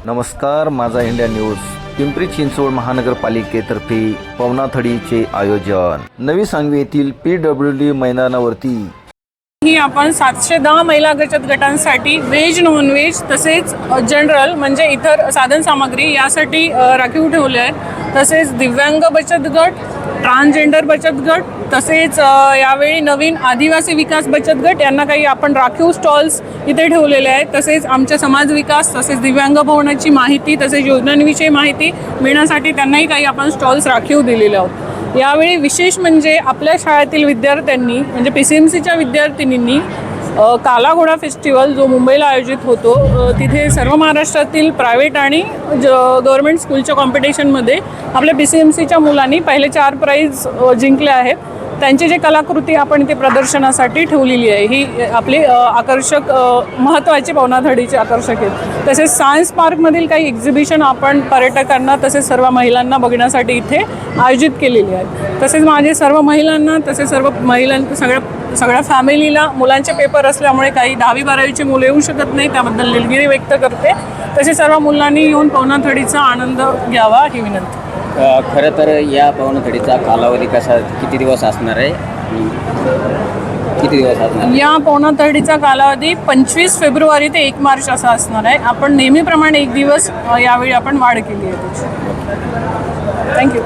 नमस्कार, माझा India news. Pimpri Chinchwad महानगरपालिकेतर्फे पवनाथडीचे आयोजन. नवी सांगवी येथील PWD मैदानावरती ही आपण 710 महिला बचत गटांसाठी व्हेज नॉनव्हेज तसेच जनरल म्हणजे इतर साधन सामग्री यासाठी राखीव ठेवले आहेत. तसेच दिव्यांग बचत गट, ट्रान्सजेंडर बचत गट, तसेच यावेळी नवीन आदिवासी विकास बचत गट यांना काही आपण राखीव स्टॉल्स इथे ठेवलेले आहेत. तसेच आमच्या समाज विकास तसेच दिव्यांग भवनाची माहिती तसेच योजनांविषयी माहिती मिळण्यासाठी त्यांनाही काही आपण स्टॉल्स राखीव दिलेले आहोत. यावेळी विशेष म्हणजे आपल्या शाळेतील विद्यार्थ्यांनी म्हणजे PCMCच्या विद्यार्थिनींनी काला घोडा फेस्टिवल जो मुंबईला आयोजित होतो तिथे सर्व महाराष्ट्रातील प्रायव्हेट आणि गव्हर्मेंट स्कूलच्या कॉम्पिटिशनमध्ये आपल्या PCMCच्या मुलांनी पहिले 4 प्राइज जिंकले आहेत. त्यांची जे कलाकृती आपण इथे प्रदर्शनासाठी ठेवलेली आहे ही आपली आकर्षक महत्त्वाची पवनाथडीची आकर्षक आहेत. तसेच सायन्स पार्कमधील काही एक्झिबिशन आपण पर्यटकांना तसेच सर्व महिलांना बघण्यासाठी इथे आयोजित केलेली आहेत. तसेच माझे सर्व महिलांना तसेच सर्व महिलांना सगळ्या फॅमिलीला मुलांचे पेपर असल्यामुळे काही 10वी 12वीची मुलं येऊ शकत नाही, त्याबद्दल दिलगिरी व्यक्त करते. तसेच सर्व मुलांनी येऊन पवनाथडीचा आनंद घ्यावा ही विनंती. खरं तर या पवनाथडीचा कालावधी कसा किती दिवस असणार आहे? किती दिवस असणार? या पवनाथडीचा कालावधी 25 फेब्रुवारी ते 1 मार्च असा असणार आहे. आपण नेहमीप्रमाणे 1 दिवस यावेळी आपण वाढ केली आहे त्याची. थँक्यू.